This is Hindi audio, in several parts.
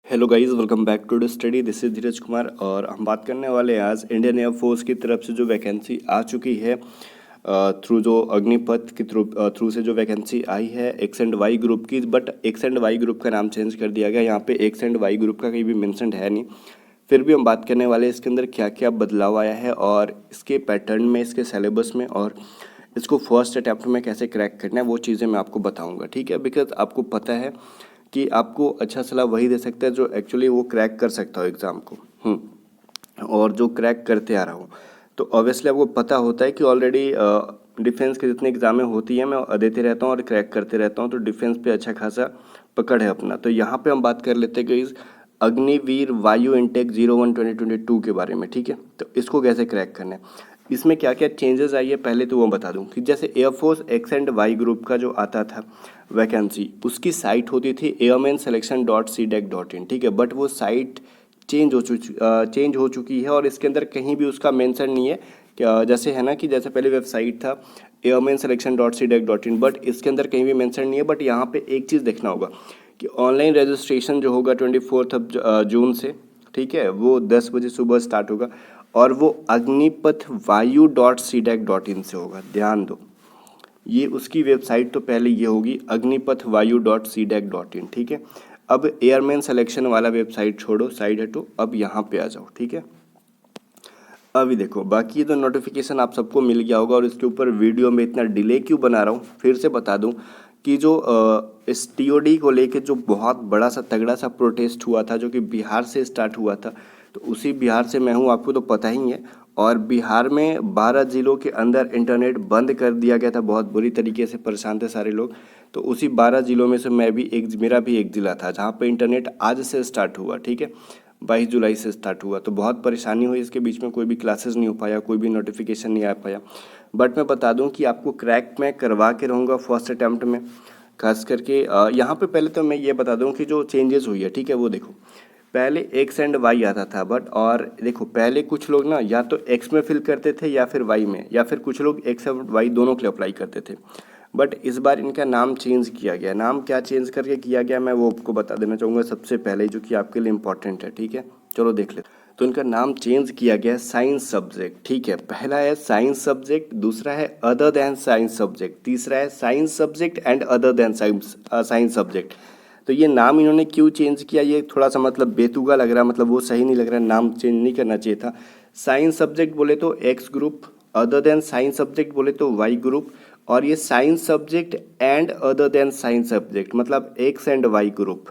Hello guys, welcome back to the study. This is Dheeraj Kumar और हम बात करने वाले हैं आज इंडियन एयरफोर्स की तरफ से जो वैकेंसी आ चुकी है थ्रू जो अग्निपथ के थ्रू से जो वैकेंसी आई है एक्स एंड वाई ग्रुप की। But X and Y group का नाम चेंज कर दिया गया, यहाँ पे एक्स एंड वाई ग्रुप का कहीं भी मेंशन है नहीं। फिर भी हम बात करने वाले हैं इसके अंदर क्या क्या बदलाव आया है और इसके पैटर्न में, इसके सिलेबस में, और इसको फर्स्ट अटैम्प्ट में कैसे क्रैक करना है वो चीज़ें मैं आपको बताऊंगा, ठीक है। बिकॉज आपको पता है कि आपको अच्छा सलाह वही दे सकता है जो एक्चुअली वो क्रैक कर सकता हो एग्ज़ाम को, और जो क्रैक करते आ रहा हूँ। तो ऑब्वियसली आपको पता होता है कि ऑलरेडी डिफेंस के जितने एग्जामें होती हैं मैं देते रहता हूँ और क्रैक करते रहता हूँ, तो डिफेंस पे अच्छा खासा पकड़ है अपना। तो यहाँ पे हम बात कर लेते हैं कि इस अग्निवीर वायु इंटेक 01-2022 के बारे में, ठीक है। तो इसको कैसे क्रैक करना है, इसमें क्या क्या चेंजेस आई है पहले तो वो बता दूं कि जैसे air force X and Y group का जो आता था वैकेंसी, उसकी साइट होती थी airmanselection.cdac.in, ठीक है। बट वो साइट चेंज हो चुकी है और इसके अंदर कहीं भी उसका मेंशन नहीं है क्या, जैसे है ना कि जैसे पहले वेबसाइट था airmanselection.cdac.in, बट इसके अंदर कहीं भी मेंशन नहीं है। बट यहाँ पे एक चीज़ देखना होगा कि ऑनलाइन रजिस्ट्रेशन जो होगा 24 जून से, ठीक है, वो 10 बजे सुबह स्टार्ट होगा और वो अग्निपथ वायु .cdac.in से होगा। ध्यान दो, ये उसकी वेबसाइट तो पहले ये होगी अग्निपथ वायु .cdac.in, ठीक है। अब एयरमैन सिलेक्शन वाला वेबसाइट छोड़ो, साइड हटो, अब यहाँ पे आ जाओ, ठीक है। अभी देखो, बाकी तो नोटिफिकेशन आप सबको मिल गया होगा और इसके ऊपर वीडियो में इतना डिले क्यों बना रहा हूँ फिर से बता दूँ कि जो इस टीओडी को लेके जो बहुत बड़ा सा तगड़ा सा प्रोटेस्ट हुआ था जो कि बिहार से स्टार्ट हुआ था, तो उसी बिहार से मैं हूँ, आपको तो पता ही है। और बिहार में 12 जिलों के अंदर इंटरनेट बंद कर दिया गया था, बहुत बुरी तरीके से परेशान थे सारे लोग। तो उसी 12 जिलों में से मेरा भी एक ज़िला था जहाँ पे इंटरनेट आज से स्टार्ट हुआ, ठीक है। 22 जुलाई से स्टार्ट हुआ, तो बहुत परेशानी हुई, इसके बीच में कोई भी क्लासेस नहीं हो पाया, कोई भी नोटिफिकेशन नहीं आ पाया। बट मैं बता दूं कि आपको क्रैक मैं करवा के रहूँगा फर्स्ट अटैम्प्ट में, खास करके यहाँ पे पहले तो मैं ये बता दूं कि जो चेंजेस हुई है, ठीक है, वो देखो। पहले एक्स एंड वाई आता था, बट और देखो पहले कुछ लोग ना या तो एक्स में फिल करते थे या फिर वाई में, या फिर कुछ लोग एक्स और वाई दोनों के लिए अप्लाई करते थे। बट इस बार इनका नाम चेंज किया गया। नाम क्या चेंज करके किया गया मैं वो आपको बता देना चाहूँगा सबसे पहले, जो कि आपके लिए इंपॉर्टेंट है, ठीक है। चलो देख लेते। तो इनका नाम चेंज किया गया है साइंस सब्जेक्ट, ठीक है। पहला है साइंस सब्जेक्ट, दूसरा है अदर देन साइंस सब्जेक्ट, तीसरा है science subject and other than science subject. तो ये नाम इन्होंने क्यों चेंज किया, ये थोड़ा सा मतलब बेतुका लग रहा है, मतलब वो सही नहीं लग रहा है, नाम चेंज नहीं करना चाहिए था। साइंस सब्जेक्ट बोले तो x group, other than science subject बोले तो वाई ग्रुप, और ये science subject and other than science subject मतलब एक्स एंड वाई ग्रुप,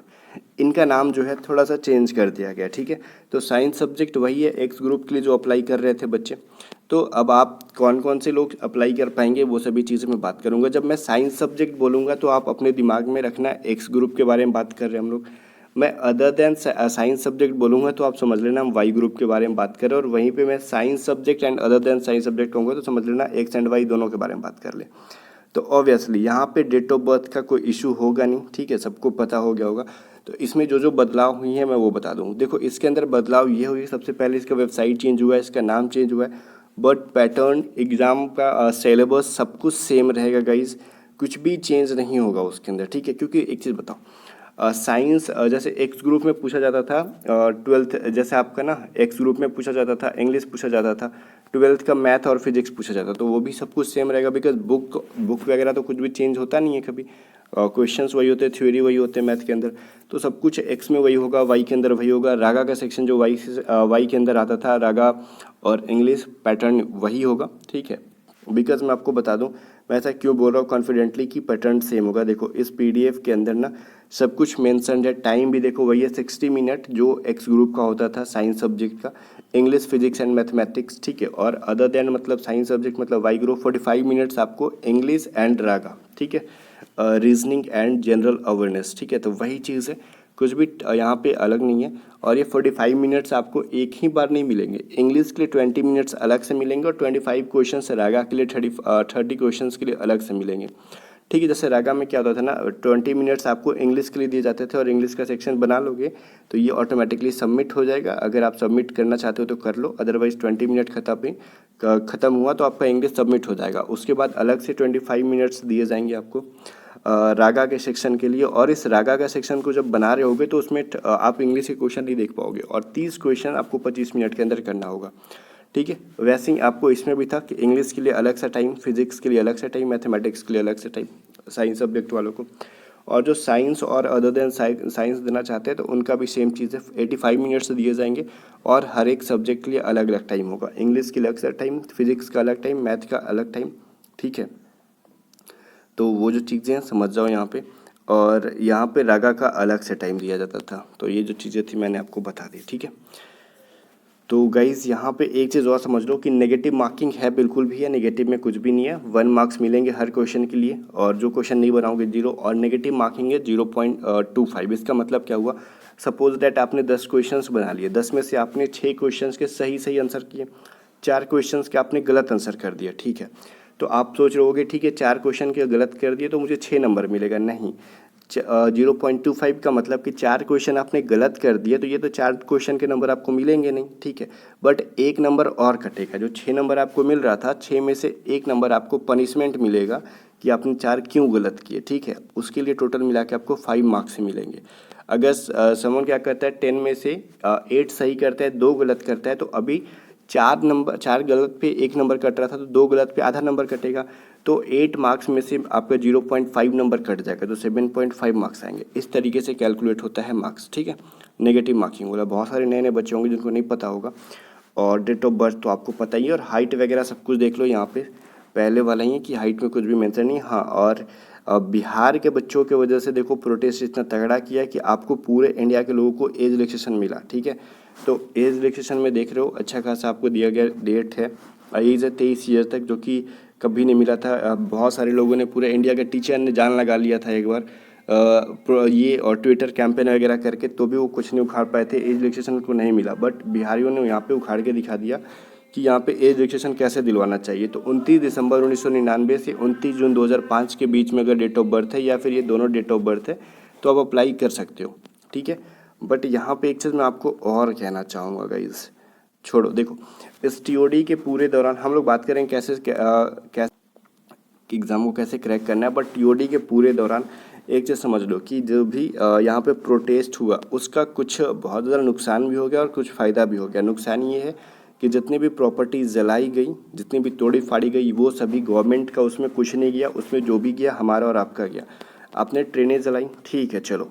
इनका नाम जो है थोड़ा सा चेंज कर दिया गया, ठीक है। तो साइंस सब्जेक्ट वही है एक्स ग्रुप के लिए जो अप्लाई कर रहे थे बच्चे। तो अब आप कौन कौन से लोग अप्लाई कर पाएंगे वो सभी चीज़ें मैं बात करूंगा। जब मैं साइंस सब्जेक्ट बोलूँगा तो आप अपने दिमाग में रखना एक्स ग्रुप के बारे में बात कर रहे हैं हम लोग। मैं अदर देन साइंस सब्जेक्ट बोलूँगा तो आप समझ लेना हम वाई ग्रुप के बारे में बात कर रहे हैं, और वहीं पे मैं science subject and other than science subject कहूँगा तो समझ लेना एक्स एंड वाई दोनों के बारे में बात कर ले। तो ऑब्वियसली यहाँ पे डेट ऑफ बर्थ का कोई इशू होगा नहीं, ठीक है, सबको पता हो गया होगा। तो इसमें जो जो बदलाव हुई हैं मैं वो बता दूँ। देखो इसके अंदर बदलाव ये हुई, सबसे पहले इसका वेबसाइट चेंज हुआ है, इसका नाम चेंज हुआ है, बट पैटर्न एग्ज़ाम का सिलेबस सब कुछ सेम रहेगा गाइज, कुछ भी चेंज नहीं होगा उसके अंदर, ठीक है। क्योंकि एक चीज़ बताओ, साइंस जैसे एक्स ग्रुप में पूछा जाता था, 12th जैसे आपका ना एक्स ग्रुप में पूछा जाता था इंग्लिश पूछा जाता था, 12th का मैथ और फिजिक्स पूछा जाता, तो वो भी सब कुछ सेम रहेगा। बिकॉज बुक वगैरह तो कुछ भी चेंज होता नहीं है कभी, क्वेश्चंस वही होते हैं, थ्योरी वही होते हैं मैथ के अंदर, तो सब कुछ एक्स में वही होगा, वाई के अंदर वही होगा। रागा का सेक्शन जो वाई के अंदर आता था, रागा और इंग्लिश पैटर्न वही होगा, ठीक है। बिकॉज मैं आपको बता दूं मैं ऐसा क्यों बोल रहा हूँ कॉन्फिडेंटली कि पैटर्न सेम होगा। देखो इस पीडीएफ के अंदर ना सब कुछ मेंशन है, टाइम भी देखो वही है 60 मिनट जो एक्स ग्रुप का होता था साइंस सब्जेक्ट का, इंग्लिश फिजिक्स एंड मैथमेटिक्स, ठीक है। और अदर देन मतलब साइंस सब्जेक्ट मतलब वाई ग्रुप 45 मिनट्स आपको इंग्लिश एंड रागा, ठीक है, रीजनिंग एंड जनरल अवेयरनेस, ठीक है। तो वही चीज़ है, कुछ भी यहाँ पे अलग नहीं है। और ये 45 मिनट्स आपको एक ही बार नहीं मिलेंगे, इंग्लिश के लिए 20 मिनट्स अलग से मिलेंगे और 25 क्वेश्चन रागा के लिए 30 क्वेश्चंस के लिए अलग से मिलेंगे, ठीक है। जैसे रागा में क्या होता था ना, 20 मिनट्स आपको इंग्लिश के लिए दिए जाते थे और इंग्लिश का सेक्शन बना लोगे तो ये ऑटोमेटिकली सबमिट हो जाएगा। अगर आप सबमिट करना चाहते हो तो कर लो, अदरवाइज 20 मिनट ख़त्म हुआ तो आपका इंग्लिश सबमिट हो जाएगा। उसके बाद अलग से 25 मिनट्स दिए जाएंगे आपको रागा के सेक्शन के लिए। और इस रागा का सेक्शन को जब बना रहे होगे तो उसमें आप इंग्लिश के क्वेश्चन नहीं देख पाओगे और 30 क्वेश्चन आपको 25 मिनट के अंदर करना होगा। ठीक है। वैसे ही आपको इसमें भी था कि इंग्लिश के लिए अलग सा टाइम, फिजिक्स के लिए अलग सा टाइम, मैथमेटिक्स के लिए अलग सा टाइम, साइंस सब्जेक्ट वालों को। और जो साइंस और अदर देन साइंस देना चाहते हैं तो उनका भी सेम चीज़ है, 85 मिनट्स दिए जाएंगे और हर एक सब्जेक्ट के लिए अलग अलग टाइम होगा। इंग्लिश के लिए अलग सा टाइम, फिजिक्स का अलग टाइम, मैथ का अलग टाइम। ठीक है। तो वो जो चीज़ें हैं समझ जाओ यहाँ पे। और यहाँ पे रागा का अलग से टाइम दिया जाता था। तो ये जो चीज़ें थी मैंने आपको बता दी। ठीक है। तो गाइज़ यहाँ पे एक चीज़ और समझ लो कि नेगेटिव मार्किंग है बिल्कुल भी है, नेगेटिव में कुछ भी नहीं है। 1 मार्क्स मिलेंगे हर क्वेश्चन के लिए और जो क्वेश्चन नहीं बनाओगे 0, और नेगेटिव मार्किंग है 0.25। इसका मतलब क्या हुआ, सपोज दैट आपने 10 क्वेश्चंस बना लिए, 10 में से आपने 6 क्वेश्चंस के सही आंसर किए, 4 क्वेश्चंस के आपने गलत आंसर कर दिया। ठीक है। तो आप सोच रहे होगे ठीक है 4 क्वेश्चन के गलत कर दिए तो मुझे 6 नंबर मिलेगा। नहीं, 0.25 का मतलब कि 4 क्वेश्चन आपने गलत कर दिए तो ये तो 4 क्वेश्चन के नंबर आपको मिलेंगे नहीं। ठीक है। बट 1 नंबर और कटेगा, जो 6 नंबर आपको मिल रहा था 6 में से 1 नंबर आपको पनिशमेंट मिलेगा कि आपने 4 क्यों गलत किए। ठीक है। उसके लिए टोटल मिला के आपको 5 मार्क्स मिलेंगे। अगर समन क्या करता है 10 में से 8 सही करता है, 2 गलत करता है तो अभी 4 गलत पे 1 नंबर कट रहा था तो 2 गलत पे आधा नंबर कटेगा। तो 8 मार्क्स में से आपका 0.5 नंबर कट जाएगा तो 7.5 मार्क्स आएंगे। इस तरीके से कैलकुलेट होता है मार्क्स। ठीक है। नेगेटिव मार्किंग वाला बहुत सारे नए बच्चे होंगे जिनको नहीं पता होगा। और डेट ऑफ बर्थ तो आपको पता ही है, और हाइट वगैरह सब कुछ देख लो यहाँ पे पहले वाला ही है कि हाइट में कुछ भी मेंशन नहीं। हाँ, और बिहार के बच्चों की वजह से देखो प्रोटेस्ट इतना तगड़ा किया कि आपको पूरे इंडिया के लोगों को एज रिलैक्सेशन मिला। ठीक है। तो एज रिलैक्सेशन में देख रहे हो अच्छा खासा आपको दिया गया डेट है, एज है 23 ईयर तक, जो कि कभी नहीं मिला था। बहुत सारे लोगों ने, पूरे इंडिया के टीचर ने जान लगा लिया था एक बार ये और ट्विटर कैंपेन वगैरह करके, तो भी वो कुछ नहीं उखाड़ पाए थे, एज रिलैक्सेशन उनको नहीं मिला। बट बिहारियों ने यहाँ पे उखाड़ के दिखा दिया कि यहाँ पे एज रिलैक्सेशन कैसे दिलवाना चाहिए। तो 29 दिसंबर 1999 से 29 जून 2005 के बीच में अगर डेट ऑफ बर्थ है या फिर ये दोनों डेट ऑफ बर्थ है तो आप अप्लाई कर सकते हो। ठीक है। बट यहाँ पे एक चीज़ मैं आपको और कहना चाहूँगा गाइज, छोड़ो देखो, इस टीओडी के पूरे दौरान हम लोग बात करें कैसे एग्ज़ाम को कैसे क्रैक करना है। बट टीओडी के पूरे दौरान एक चीज़ समझ लो कि जो भी यहाँ पे प्रोटेस्ट हुआ उसका कुछ बहुत ज़्यादा नुकसान भी हो गया और कुछ फ़ायदा भी हो गया। नुकसान ये है कि जितनी भी प्रॉपर्टी जलाई गई, जितनी भी तोड़ी फाड़ी गई, वो सभी गवर्नमेंट का उसमें कुछ नहीं गया, उसमें जो भी गया हमारा और आपका गया। आपने ट्रेनें जलाई, ठीक है चलो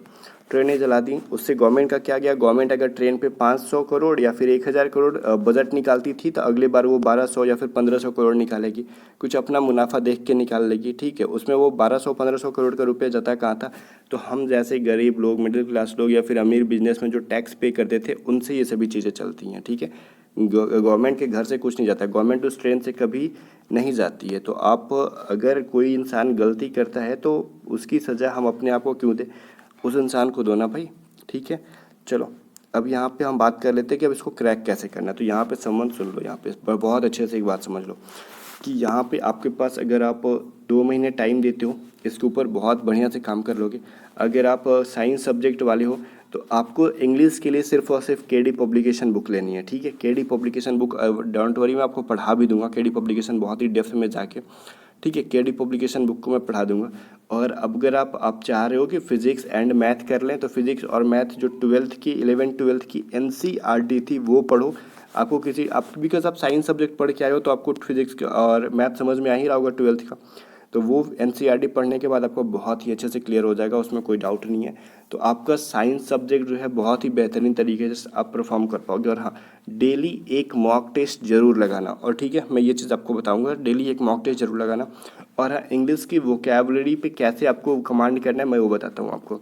ट्रेनें जला दी, उससे गवर्नमेंट का क्या गया। गवर्नमेंट अगर ट्रेन पे 500 करोड़ या फिर 1000 करोड़ बजट निकालती थी तो अगले बार वो 1200 या फिर 1500 करोड़ निकालेगी, कुछ अपना मुनाफा देख के निकाल लेगी। ठीक है। उसमें वो 1200-1500 करोड़ का रुपया जाता कहाँ था, तो हम जैसे गरीब लोग, मिडिल क्लास लोग या फिर अमीर बिजनेसमैन जो टैक्स पे करते थे उनसे ये सभी चीज़ें चलती हैं। ठीक है। गवर्नमेंट के घर से कुछ नहीं जाता, गवर्नमेंट उस ट्रेन से कभी नहीं जाती है। तो आप अगर कोई इंसान गलती करता है तो उसकी सज़ा हम अपने आप को क्यों दें, उस इंसान को दो ना भाई। ठीक है। चलो अब यहाँ पे हम बात कर लेते हैं कि अब इसको क्रैक कैसे करना है। तो यहाँ पे समझ सुन लो, यहाँ पे बहुत अच्छे से एक बात समझ लो कि यहाँ पे आपके पास अगर आप 2 महीने टाइम देते हो इसके ऊपर बहुत बढ़िया से काम कर लोगे। अगर आप साइंस सब्जेक्ट वाले हो तो आपको इंग्लिश के लिए सिर्फ और सिर्फ केडी पब्लिकेशन बुक लेनी है। ठीक है। KD publication book, don't worry, मैं आपको पढ़ा भी दूंगा केडी पब्लिकेशन बहुत ही डेप्थ में जाके। ठीक है। केडी पब्लिकेशन बुक को मैं पढ़ा दूंगा। और अब अगर आप चाह रहे हो कि फिजिक्स एंड मैथ कर लें तो फिजिक्स और मैथ जो 11th-12th की NCERT थी वो पढ़ो। आपको बिकॉज आप साइंस सब्जेक्ट पढ़ के आए हो तो आपको फिजिक्स और मैथ समझ में आ ही रहा होगा 12th का, तो वो NCERT पढ़ने के बाद आपको बहुत ही अच्छे से क्लियर हो जाएगा, उसमें कोई डाउट नहीं है। तो आपका साइंस सब्जेक्ट जो है बहुत ही बेहतरीन तरीके से आप परफॉर्म कर पाओगे। और हाँ, डेली एक मॉक टेस्ट जरूर लगाना। और ठीक है, मैं ये चीज़ आपको बताऊंगा, डेली एक मॉक टेस्ट जरूर लगाना। और हाँ, इंग्लिश की वोकैबुलरी पे कैसे आपको कमांड करना है मैं वो बताता हूँ आपको।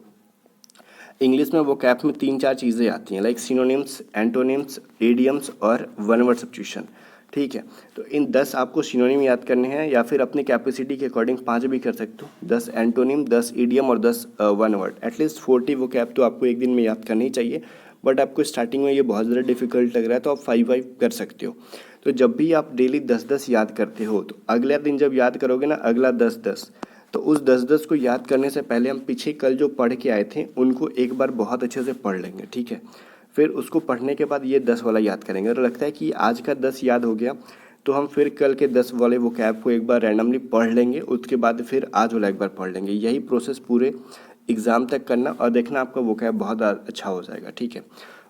इंग्लिश में वोकैब में 3-4 चीज़ें आती हैं, लाइक सिनोनिम्स, एंटोनिम्स, इडियम्स और वन वर्ड सब्स्टिट्यूशन। ठीक है। तो इन 10 आपको सिनोनिम याद करने हैं या फिर अपनी कैपेसिटी के अकॉर्डिंग 5 भी कर सकते हो। 10 एंटोनिम, 10 इडियम और 10 वन वर्ड। एटलीस्ट 40 वोकैब तो आपको एक दिन में याद करनी चाहिए। बट आपको स्टार्टिंग में ये बहुत ज़्यादा डिफिकल्ट लग रहा है तो आप 5 कर सकते हो। तो जब भी आप डेली 10-10 याद करते हो तो अगले दिन जब याद करोगे ना, अगला 10-10, तो उस 10-10 को याद करने से पहले हम पीछे कल जो पढ़ के आए थे उनको एक बार बहुत अच्छे से पढ़ लेंगे, ठीक है। फिर उसको पढ़ने के बाद ये 10 वाला याद करेंगे। अगर लगता है कि आज का 10 याद हो गया तो हम फिर कल के 10 वाले वोकैब को एक बार रैंडमली पढ़ लेंगे, उसके बाद फिर आज वाला एक बार पढ़ लेंगे। यही प्रोसेस पूरे एग्ज़ाम तक करना और देखना आपका वोकैब बहुत अच्छा हो जाएगा, ठीक है।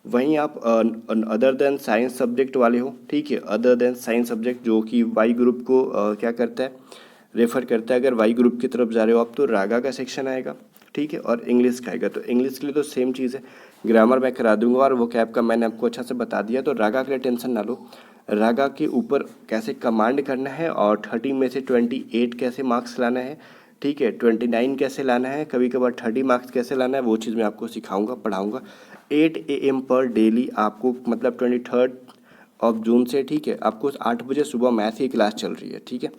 वहीं आप अदर देन साइंस सब्जेक्ट वाले हो, ठीक है, अदर देन साइंस सब्जेक्ट जो कि वाई ग्रुप को क्या करता है, रेफ़र करता है। अगर वाई ग्रुप की तरफ जा रहे हो आप तो रागा का सेक्शन आएगा, ठीक है, और इंग्लिश का आएगा। तो इंग्लिश के लिए तो सेम चीज़ है, ग्रामर मैं करा दूंगा और वोकैब का मैंने आपको अच्छा से बता दिया। तो रागा के लिए टेंशन ना लो, रागा के ऊपर कैसे कमांड करना है और 30 में से 28 कैसे मार्क्स लाना है, ठीक है, 29 कैसे लाना है, कभी कभार 30 मार्क्स कैसे लाना है, वो चीज़ मैं आपको सिखाऊंगा, पढ़ाऊंगा। 8 AM पर डेली आपको, मतलब 23 जून से, ठीक है, आपको 8 बजे सुबह मैथ की क्लास चल रही है, ठीक है।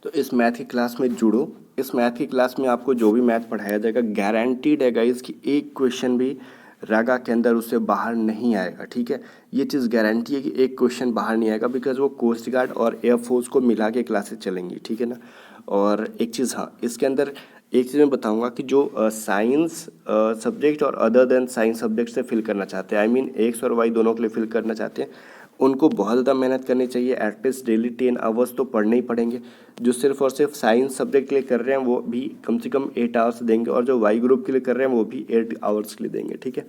तो इस मैथ की क्लास में जुड़ो। इस मैथ की क्लास में आपको जो भी मैथ पढ़ाया जाएगा गारंटीड है गाइस कि एक क्वेश्चन भी रागा के अंदर उससे बाहर नहीं आएगा, ठीक है। ये चीज़ गारंटी है कि एक क्वेश्चन बाहर नहीं आएगा, बिकॉज वो कोस्ट गार्ड और एयरफोर्स को मिला के क्लासेस चलेंगी, ठीक है ना। और एक चीज़, हाँ, इसके अंदर एक चीज़ मैं बताऊंगा कि जो साइंस सब्जेक्ट और अदर देन साइंस सब्जेक्ट से फिल करना चाहते हैं, आई मीन एक्स और वाई दोनों के लिए फिल करना चाहते हैं, उनको बहुत ज़्यादा मेहनत करनी चाहिए। एटलीस्ट डेली 10 आवर्स तो पढ़ने ही पड़ेंगे। जो सिर्फ और सिर्फ साइंस सब्जेक्ट के लिए कर रहे हैं वो भी कम से कम 8 आवर्स देंगे, और जो वाई ग्रुप के लिए कर रहे हैं वो भी 8 आवर्स के लिए देंगे, ठीक है।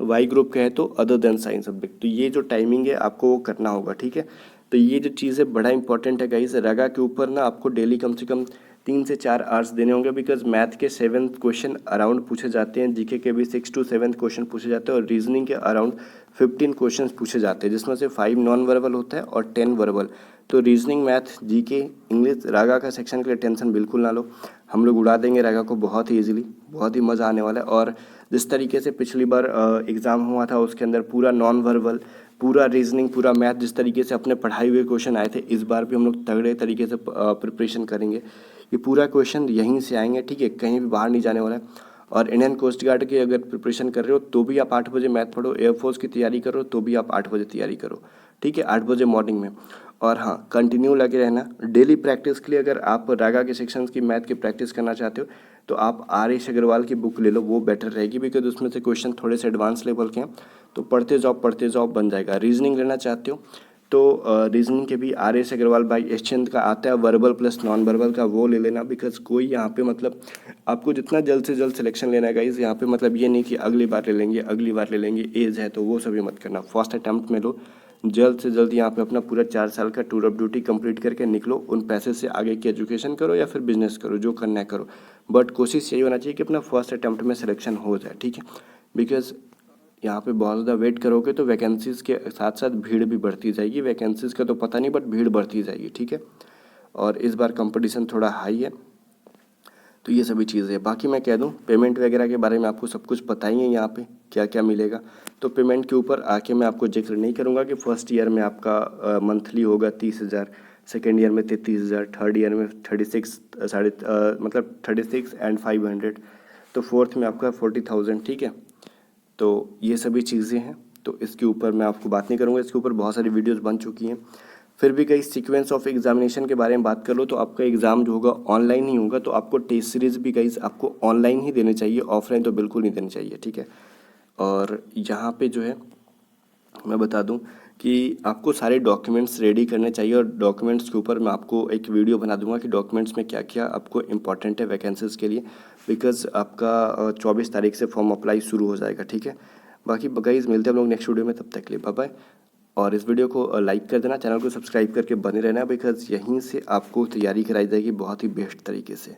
वाई ग्रुप का है तो अदर देन साइंस सब्जेक्ट, तो ये जो टाइमिंग है आपको वो करना होगा, ठीक है। तो ये जो चीज़ है बड़ा इंपॉर्टेंट है गाइस। रागा के ऊपर ना आपको डेली कम से कम 3 से 4 आवर्स देने होंगे, बिकॉज मैथ के 7 क्वेश्चन अराउंड पूछे जाते हैं, जीके के भी 6 to 7 क्वेश्चन पूछे जाते हैं, और रीजनिंग के अराउंड 15 क्वेश्चन पूछे जाते हैं, जिसमें से 5 नॉन वर्बल होता है और 10 वर्बल। तो रीजनिंग, मैथ, जीके, इंग्लिश, रागा का सेक्शन के लिए टेंशन बिल्कुल ना लो, हम लोग उड़ा देंगे रागा को बहुत ही ईजिली, बहुत ही मज़ा आने वाला है। और जिस तरीके से पिछली बार एग्ज़ाम हुआ था उसके अंदर पूरा नॉन वर्बल, पूरा रीजनिंग, पूरा मैथ, जिस तरीके से अपने पढ़ाए हुए क्वेश्चन आए थे, इस बार भी हम लोग तगड़े तरीके से प्रिपरेशन करेंगे। ये पूरा क्वेश्चन यहीं से आएंगे, ठीक है, कहीं भी बाहर नहीं जाने वाला है। और इंडियन कोस्ट गार्ड की अगर प्रिपरेशन कर रहे हो तो भी आप 8 बजे मैथ पढ़ो, एयरफोर्स की तैयारी करो तो भी आप 8 बजे तैयारी करो, ठीक है, 8 बजे मॉर्निंग में। और हाँ, कंटिन्यू लगे रहना डेली प्रैक्टिस के लिए। अगर आप रागा के सेक्शंस की मैथ की प्रैक्टिस करना चाहते हो तो आप आर.एस. अग्रवाल की बुक ले लो, वो बेटर रहेगी, बिकॉज उसमें से क्वेश्चन थोड़े से एडवांस लेवल के हैं, तो पढ़ते जाओ बन जाएगा। रीजनिंग लेना चाहते हो तो रीजनिंग के भी आर.एस. अग्रवाल बाई यशचंद का आता है, वर्बल प्लस नॉन वर्बल का, वो ले लेना। बिकॉज कोई यहाँ पे, मतलब आपको जितना जल्द से जल्द सिलेक्शन लेना है गाइज, यहाँ पे मतलब ये नहीं कि अगली बार ले लेंगे, एज है तो वो सभी मत करना। फर्स्ट अटैम्प्ट में लो, जल्द से जल्द यहाँ पे अपना पूरा 4 साल का टूर ऑफ ड्यूटी कंप्लीट करके निकलो। उन पैसे से आगे की एजुकेशन करो या फिर बिजनेस करो, जो करना है करो, बट कोशिश यही होना चाहिए कि अपना फर्स्ट अटैम्प्ट में सिलेक्शन हो जाए, ठीक है। बिकॉज यहाँ पे बहुत ज़्यादा वेट करोगे तो वैकेंसीज़ के साथ साथ भीड़ भी बढ़ती जाएगी। वैकेंसीज़ का तो पता नहीं, बट भीड़ बढ़ती जाएगी, ठीक है। और इस बार कंपटीशन थोड़ा हाई है, तो ये सभी चीज़ें हैं। बाकी मैं कह दूँ पेमेंट वगैरह के बारे में आपको सब कुछ पता ही है यहाँ पे क्या क्या मिलेगा। तो पेमेंट के ऊपर आके मैं आपको जिक्र नहीं करूँगा कि फर्स्ट ईयर में आपका मंथली होगा 30,000, सेकेंड ईयर में 33,000, थर्ड ईयर में 36 मतलब 36 एंड 500, तो फोर्थ में आपका 40,000, ठीक है। तो ये सभी चीज़ें हैं, तो इसके ऊपर मैं आपको बात नहीं करूँगा, इसके ऊपर बहुत सारी वीडियोस बन चुकी हैं। फिर भी कई सीक्वेंस ऑफ एग्जामिनेशन के बारे में बात कर लो तो आपका एग्ज़ाम जो होगा ऑनलाइन ही होगा, तो आपको टेस्ट सीरीज़ भी गाइस आपको ऑनलाइन ही देने चाहिए, ऑफलाइन तो बिल्कुल नहीं देने चाहिए, ठीक है। और यहाँ पे जो है मैं बता दूं कि आपको सारे डॉक्यूमेंट्स रेडी करने चाहिए, और डॉक्यूमेंट्स के ऊपर मैं आपको एक वीडियो बना दूंगा कि डॉक्यूमेंट्स में क्या क्या आपको इंपॉर्टेंट है वैकेंसीज़ के लिए, बिकॉज आपका 24 तारीख से फॉर्म अप्लाई शुरू हो जाएगा, ठीक है। बाकी गाइस मिलते हैं हम लोग नेक्स्ट वीडियो में, तब तक के लिए बाय बाय। और इस वीडियो को लाइक कर देना, चैनल को सब्सक्राइब करके बने रहना, बिकॉज यहीं से आपको तैयारी कराई जाएगी बहुत ही बेस्ट तरीके से।